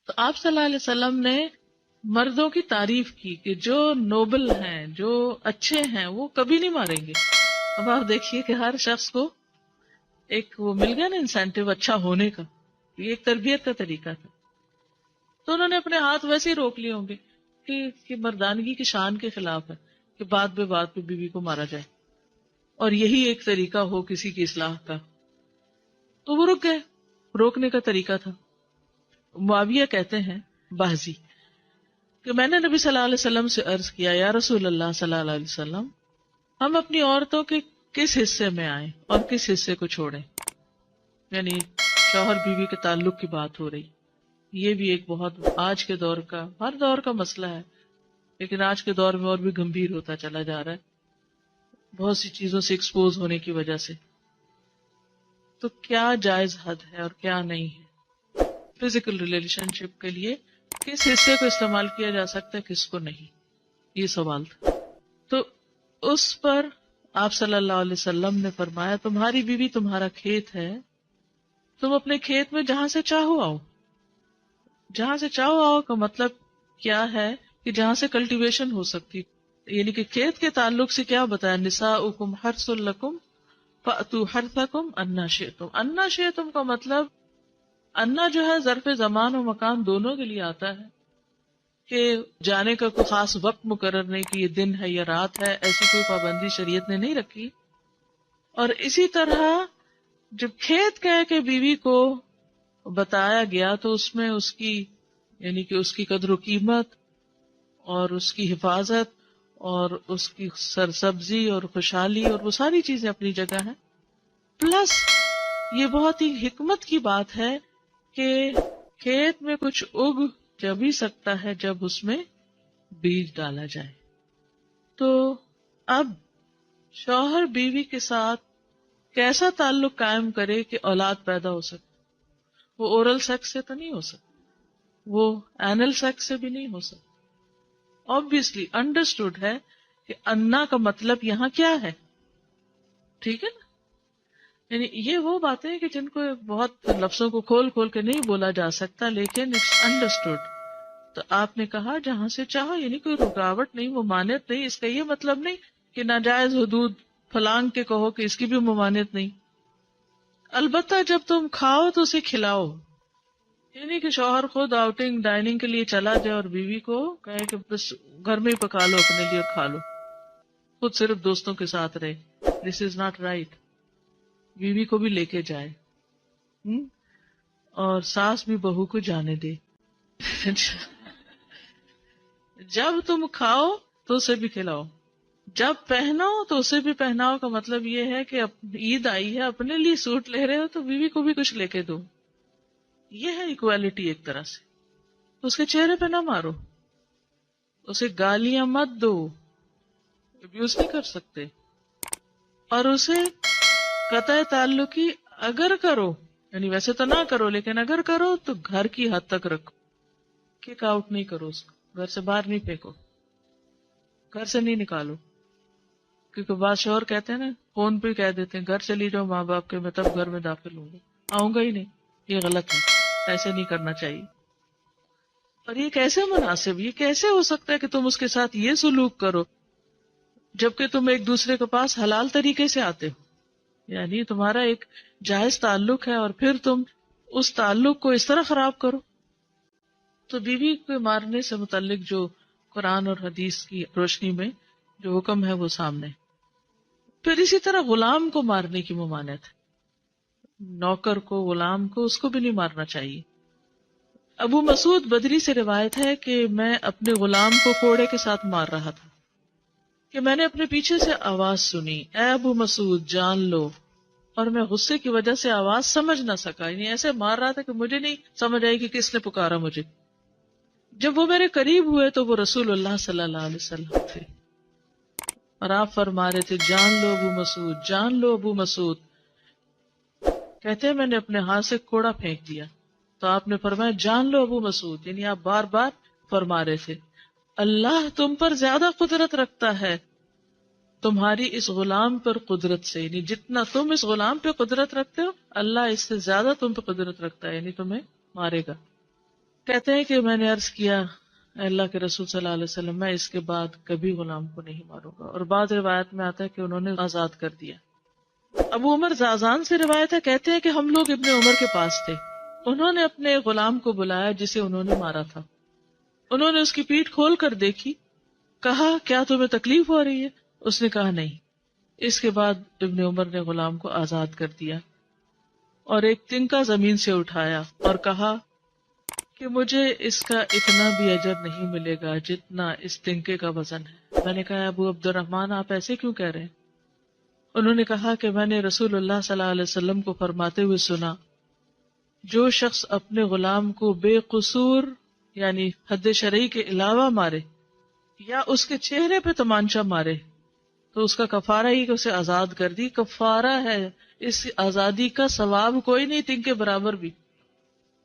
تو آپ صلی اللہ علیہ وسلم نے مردوں کی تعریف کی کہ جو نوبل ہیں، جو اچھے ہیں، وہ کبھی نہیں ماریں گے. اب آپ دیکھیے کہ ہر شخص کو ایک وہ مل گیا نا انسینٹیو اچھا ہونے کا. یہ ایک تربیت کا طریقہ تھا. تو انہوں نے اپنے ہاتھ ویسے ہی روک لیے ہوں گے کہ مردانگی کی شان کے خلاف ہے کہ بات پہ بیوی کو مارا جائے اور یہی ایک طریقہ ہو کسی کی اصلاح کا. تو وہ رک گئے. روکنے کا طریقہ تھا. معاویہ کہتے ہیں بازی کہ میں نے نبی صلی اللہ علیہ وسلم سے عرض کیا، یا رسول اللہ صلی اللہ علیہ وسلم، ہم اپنی عورتوں کے کس حصے میں آئیں اور کس حصے کو چھوڑیں؟ یعنی شوہر بیوی کے تعلق کی بات ہو رہی. یہ بھی ایک بہت آج کے دور کا، ہر دور کا مسئلہ ہے، لیکن آج کے دور میں اور بھی گمبھیر ہوتا چلا جا رہا ہے بہت سی چیزوں سے ایکسپوز ہونے کی وجہ سے. تو کیا جائز حد ہے اور کیا نہیں ہے؟ فزیکل ریلیشن شپ کے لیے کس حصے کو استعمال کیا جا سکتا ہے، کس کو نہیں، یہ سوال تھا. تو اس پر آپ صلی اللہ علیہ وسلم نے فرمایا، تمہاری بیوی تمہارا کھیت ہے، تم اپنے کھیت میں جہاں سے چاہو آؤ. جہاں سے چاہو آؤ کا مطلب کیا ہے کہ جہاں سے کلٹیویشن ہو سکتی. یعنی کہ کھیت کے تعلق سے کیا بتایا، نساؤکم حرث لکم فأتوا حرثکم انا شئتم. انا شئتم کا مطلب، انا جو ہے ظرف زمان و مکان دونوں کے لیے آتا ہے کہ جانے کا کوئی خاص وقت مقرر نہیں کہ یہ دن ہے یا رات ہے، ایسی کوئی پابندی شریعت نے نہیں رکھی. اور اسی طرح جب کھیت کہہ کے بیوی کو بتایا گیا تو اس میں اس کی یعنی کہ اس کی قدر و قیمت اور اس کی حفاظت اور اس کی سرسبزی اور خوشحالی اور وہ ساری چیزیں اپنی جگہ ہیں. پلس یہ بہت ہی حکمت کی بات ہے کہ کھیت میں کچھ اگ جب ہی سکتا ہے جب اس میں بیج ڈالا جائے. تو اب شوہر بیوی کے ساتھ کیسا تعلق قائم کرے کہ اولاد پیدا ہو سکے؟ وہ اورل سیکس سے تو نہیں ہو سکتا، وہ اینل سیکس سے بھی نہیں ہو سکتا. obviously understood ہے کہ انا کا مطلب یہاں کیا ہے. ٹھیک ہے نا؟ یعنی یہ وہ باتیں کہ جن کو بہت لفظوں کو کھول کھول کے نہیں بولا جا سکتا، لیکن اٹس انڈرسٹوڈ. تو آپ نے کہا جہاں سے چاہو، یعنی کوئی رکاوٹ نہیں، ممانعت نہیں. اس کا یہ مطلب نہیں کہ ناجائز حدود پھلانگ کے کہو کہ اس کی بھی ممانعت نہیں. البتہ جب تم کھاؤ تو اسے کھلاؤ. یعنی کہ شوہر خود آؤٹنگ ڈائننگ کے لیے چلا جائے اور بیوی کو کہے کہ بس گھر میں ہی پکا لو اپنے لیے اور کھا لو، خود صرف دوستوں کے ساتھ رہے. دس از ناٹ رائٹ. بیوی کو بھی لے کے جائے اور ساس بھی بہو کو جانے دے. جب تم کھاؤ تو اسے بھی کھلاؤ، جب پہناؤ تو اسے بھی پہناؤ. کا مطلب یہ ہے کہ عید آئی ہے، اپنے لیے سوٹ لے رہے ہو تو بیوی کو بھی کچھ لے کے دو. یہ ہے ایکویلٹی ایک طرح سے. اس کے چہرے پہ نہ مارو، اسے گالیاں مت دو، ابیوز نہیں کر سکتے. اور اسے قطع تعلقی اگر کرو، یعنی ویسے تو نہ کرو لیکن اگر کرو تو گھر کی حد تک رکھو. کک آؤٹ نہیں کرو، اس کو گھر سے باہر نہیں پھینکو، گھر سے نہیں نکالو. کیونکہ بعض شوہر کہتے ہیں نا، فون پہ کہہ دیتے ہیں گھر چلی جاؤ ماں باپ کے، میں تب گھر میں داخل ہوں گا، آؤں گا ہی نہیں. یہ غلط ہے، ایسے نہیں کرنا چاہیے. اور یہ کیسے مناسب، یہ کیسے ہو سکتا ہے کہ تم اس کے ساتھ یہ سلوک کرو جبکہ تم ایک دوسرے کے پاس حلال طریقے سے آتے ہو؟ یعنی تمہارا ایک جائز تعلق ہے اور پھر تم اس تعلق کو اس طرح خراب کرو. تو بیوی کو مارنے سے متعلق جو قرآن اور حدیث کی روشنی میں جو حکم ہے وہ سامنے. پھر اسی طرح غلام کو مارنے کی ممانعت ہے. نوکر کو، غلام کو، اس کو بھی نہیں مارنا چاہیے. ابو مسعود بدری سے روایت ہے کہ میں اپنے غلام کو کوڑے کے ساتھ مار رہا تھا کہ میں نے اپنے پیچھے سے آواز سنی، اے ابو مسعود جان لو. اور میں غصے کی وجہ سے آواز سمجھ نہ سکا، یعنی ایسے مار رہا تھا کہ مجھے نہیں سمجھ آئی کہ کس نے پکارا مجھے. جب وہ میرے قریب ہوئے تو وہ رسول اللہ صلی اللہ علیہ وسلم تھے اور آپ فرما رہے تھے جان لو ابو مسعود، جان لو ابو مسعود. کہتے ہیں میں نے اپنے ہاتھ سے کوڑا پھینک دیا تو آپ نے فرمایا جان لو ابو مسعود. یعنی آپ بار بار فرما رہے تھے اللہ تم پر زیادہ قدرت رکھتا ہے تمہاری اس غلام پر قدرت سے. یعنی جتنا تم اس غلام پہ قدرت رکھتے ہو اللہ اس سے زیادہ تم پہ قدرت رکھتا ہے، یعنی تمہیں مارے گا. کہتے ہیں کہ میں نے عرض کیا اے اللہ کے رسول صلی اللہ علیہ وسلم میں اس کے بعد کبھی غلام کو نہیں ماروں گا، اور بعض روایت میں آتا ہے کہ انہوں نے آزاد کر دیا۔ ابو عمر زازان سے روایت ہے، کہتے ہیں کہ ہم لوگ ابن عمر کے پاس تھے، انہوں نے اپنے غلام کو بلایا جسے انہوں نے مارا تھا، انہوں نے اس کی پیٹھ کھول کر دیکھی، کہا کیا تمہیں تکلیف ہو رہی ہے؟ اس نے کہا نہیں۔ اس کے بعد ابن عمر نے غلام کو آزاد کر دیا اور ایک تنکا زمین سے اٹھایا اور کہا کہ مجھے اس کا اتنا بھی اجر نہیں ملے گا جتنا اس تنکے کا وزن ہے۔ میں نے کہا ابو عبد الرحمن آپ ایسے کیوں کہہ رہے ہیں؟ انہوں نے کہا کہ میں نے رسول اللہ صلی اللہ علیہ وسلم کو فرماتے ہوئے سنا، جو شخص اپنے غلام کو بے قصور یعنی حد شرعی کے علاوہ مارے یا اس کے چہرے پہ تمانچہ مارے تو اس کا کفارہ ہی کہ اسے آزاد کر دی، کفارہ ہے، اس آزادی کا ثواب کوئی نہیں تن کے برابر بھی۔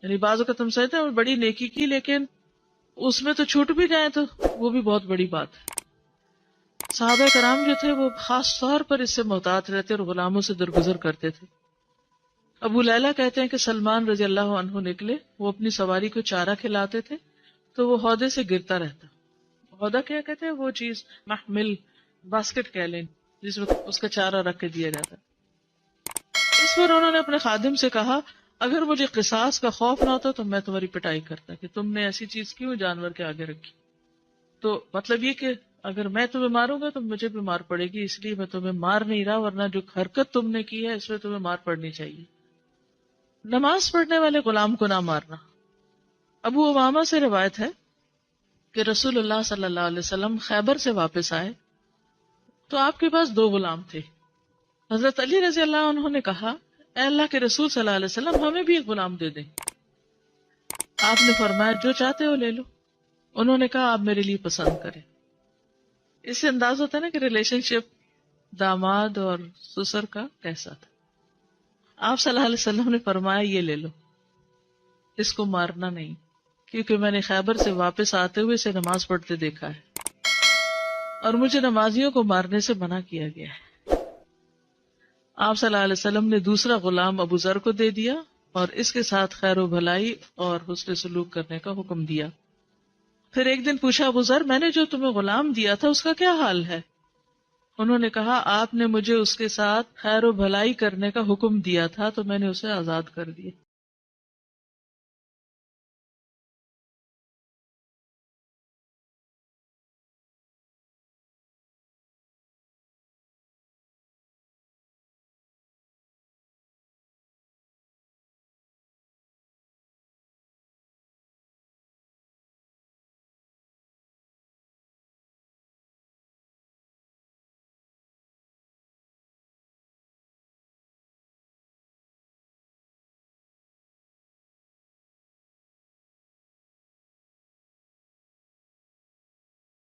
یعنی بعض اوقات ہم سمجھتے ہیں بڑی نیکی کی لیکن اس میں تو چھوٹ بھی جائیں تو وہ بھی بہت بڑی بات ہے۔ صحابہ کرام جو تھے وہ خاص طور پر اس سے محتاط رہتے اور غلاموں سے درگزر کرتے تھے۔ ابو لیلہ کہتے ہیں کہ سلمان رضی اللہ عنہ نکلے، وہ اپنی سواری کو چارہ کھلاتے تھے تو وہ ہودے سے گرتا رہتا۔ ہودہ کیا کہتے ہیں؟ وہ چیز محمل باسکٹ کہہ لیں جس میں اس کا چارہ رکھ کے دیا جاتا۔ اس پر انہوں نے اپنے خادم سے کہا اگر مجھے قصاص کا خوف نہ ہوتا تو میں تمہاری پٹائی کرتا کہ تم نے ایسی چیز کیوں جانور کے آگے رکھی۔ تو مطلب یہ کہ اگر میں تمہیں ماروں گا تو مجھے بھی مار پڑے گی، اس لیے میں تمہیں مار نہیں رہا، ورنہ جو حرکت تم نے کی ہے اس میں تمہیں مار پڑنی چاہیے۔ نماز پڑھنے والے غلام کو نہ مارنا۔ ابو امامہ سے روایت ہے کہ رسول اللہ صلی اللہ علیہ وسلم خیبر سے واپس آئے تو آپ کے پاس 2 غلام تھے۔ حضرت علی رضی اللہ عنہ نے کہا اے اللہ کے رسول صلی اللہ علیہ وسلم ہمیں بھی ایک غلام دے دیں۔ آپ نے فرمایا جو چاہتے ہو لے لو۔ انہوں نے کہا آپ میرے لیے پسند کریں۔ اس سے انداز ہوتا ہے نا کہ ریلیشن شپ داماد اور سسر کا کیسا تھا۔ آپ صلی اللہ علیہ وسلم نے فرمایا یہ لے لو، اس کو مارنا نہیں، کیونکہ میں نے خیبر سے واپس آتے ہوئے اسے نماز پڑھتے دیکھا ہے اور مجھے نمازیوں کو مارنے سے منع کیا گیا ہے۔ آپ صلی اللہ علیہ وسلم نے دوسرا غلام ابو ذر کو دے دیا اور اس کے ساتھ خیر و بھلائی اور حسن سلوک کرنے کا حکم دیا۔ پھر ایک دن پوچھا ابو ذر میں نے جو تمہیں غلام دیا تھا اس کا کیا حال ہے؟ انہوں نے کہا آپ نے مجھے اس کے ساتھ خیر و بھلائی کرنے کا حکم دیا تھا تو میں نے اسے آزاد کر دیا۔